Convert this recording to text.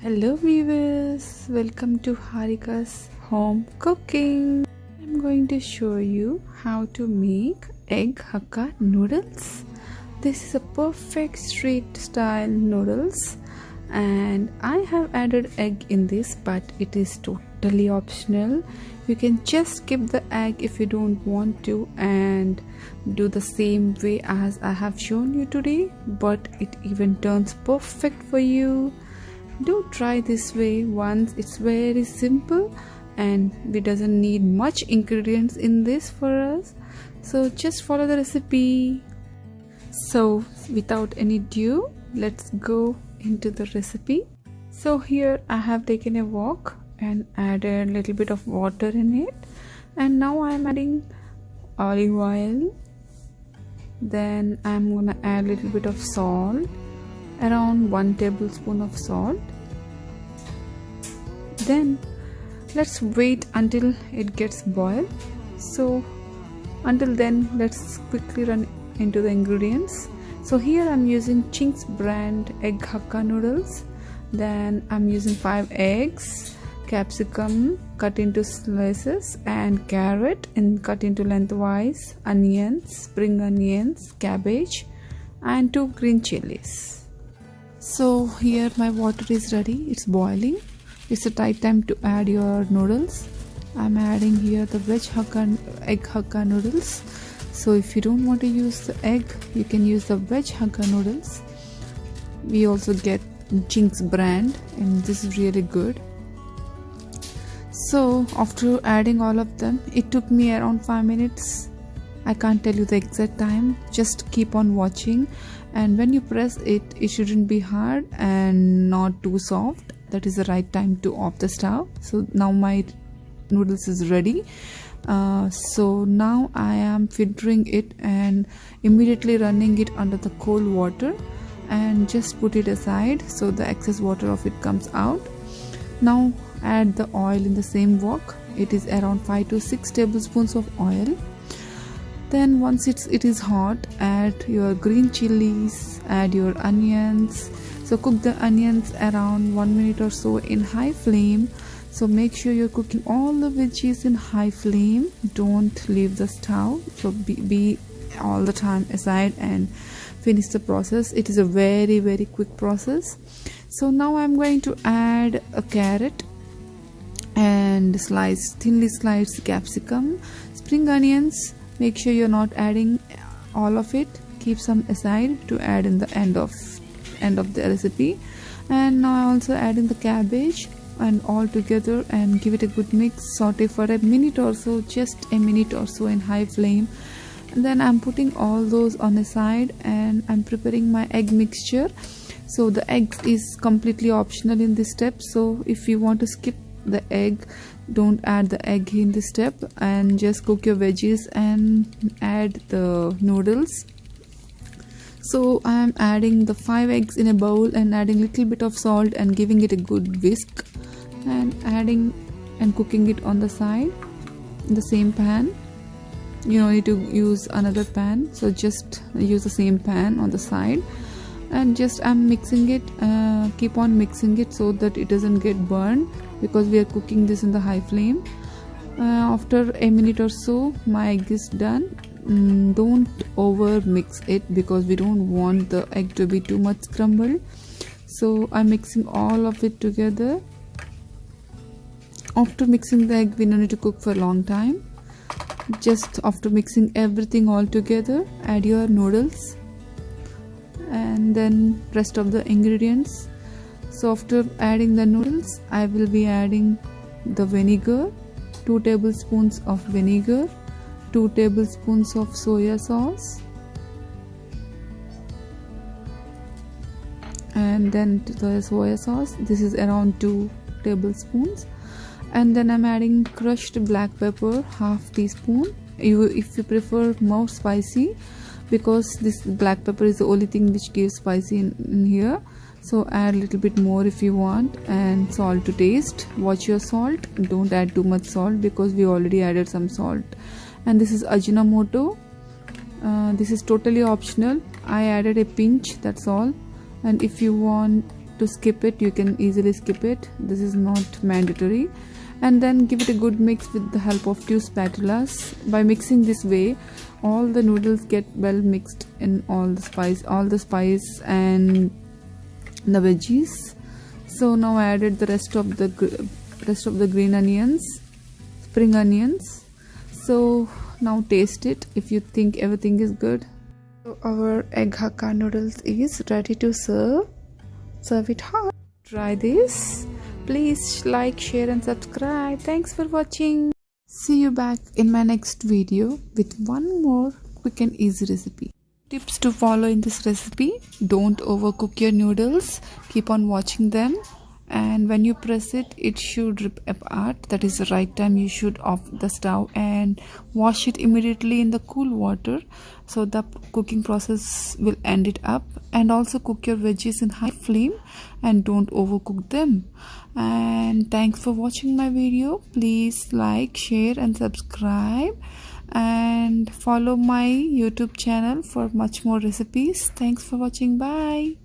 Hello viewers, welcome to Harika's home cooking. I'm going to show you how to make egg Hakka noodles. This is a perfect street style noodles and I have added egg in this, but it is totally optional. You can just skip the egg if you don't want to and do the same way as I have shown you today, but it even turns perfect for you. Do try this way once. It's very simple and we doesn't need much ingredients in this for us, so just follow the recipe. So without any ado, let's go into the recipe. So here I have taken a wok and added a little bit of water in it, and now I am adding olive oil. Then I'm gonna add a little bit of salt, around 1 tablespoon of salt. Then let's wait until it gets boiled. So until then, let's quickly run into the ingredients. So here I'm using Ching's brand egg Hakka noodles. Then I'm using 5 eggs, capsicum cut into slices, and carrot cut into lengthwise, onions, spring onions, cabbage, and 2 green chilies. So here my water is ready, it's boiling. It's the right time to add your noodles. I'm adding here the egg Hakka noodles. So if you don't want to use the egg, you can use the veg Hakka noodles. We also get Ching's brand and this is really good. So after adding all of them, it took me around 5 minutes. I can't tell you the exact time, just keep on watching, and when you press it, it shouldn't be hard and not too soft. That is the right time to off the stove. So now my noodles is ready. So now I am filtering it and immediately running it under the cold water and just put it aside so the excess water of it comes out. Now add the oil in the same wok. It is around 5 to 6 tablespoons of oil. Then once it is hot, add your green chilies, add your onions. So cook the onions around 1 minute or so in high flame. So make sure you're cooking all the veggies in high flame. Don't leave the stove. So be all the time aside and finish the process. It is a very quick process. So now I'm going to add a carrot and thinly sliced capsicum, spring onions. Make sure you're not adding all of it. Keep some aside to add in the end of the recipe. And now I'm also adding the cabbage and all together and give it a good mix. Saute for a minute or so, just a minute or so in high flame. And then I'm putting all those on the side and I'm preparing my egg mixture. So the egg is completely optional in this step, so if you want to skip the egg, don't add the egg in this step and just cook your veggies and add the noodles. So I am adding the 5 eggs in a bowl and adding little bit of salt and giving it a good whisk and adding and cooking it on the side in the same pan. You don't need to use another pan, so just use the same pan on the side. And just I'm mixing it, keep on mixing it so that it doesn't get burned, because we are cooking this in the high flame. After a minute or so, my egg is done. Don't over mix it because we don't want the egg to be too much crumbled. So I'm mixing all of it together. After mixing the egg, we don't need to cook for a long time. Just after mixing everything all together, add your noodles and then rest of the ingredients. So after adding the noodles, I will be adding the vinegar, 2 tablespoons of vinegar, 2 tablespoons of soya sauce, and then the soya sauce, this is around 2 tablespoons. And then I'm adding crushed black pepper, half teaspoon. If you prefer more spicy, because this black pepper is the only thing which gives spicy in here, so add a little bit more if you want. And salt to taste. Watch your salt, don't add too much salt because we already added some salt. And this is Ajinamoto. This is totally optional. I added a pinch, that's all. And if you want to skip it, you can easily skip it. This is not mandatory. And then give it a good mix with the help of 2 spatulas. By mixing this way, all the noodles get well mixed in all the spice and the veggies. So now I added the rest of the green onions, spring onions. So now taste it if you think everything is good. So our egg Hakka noodles is ready to serve. Serve it hot. Try this. Please like, share and subscribe. Thanks for watching. See you back in my next video with one more quick and easy recipe. Tips to follow in this recipe: don't overcook your noodles. Keep on watching them. And when you press it, it should rip apart. That is the right time you should off the stove and wash it immediately in the cool water, so the cooking process will end it up. And also cook your veggies in high flame and don't overcook them. And thanks for watching my video. Please like, share and subscribe, and follow my YouTube channel for much more recipes. Thanks for watching. Bye.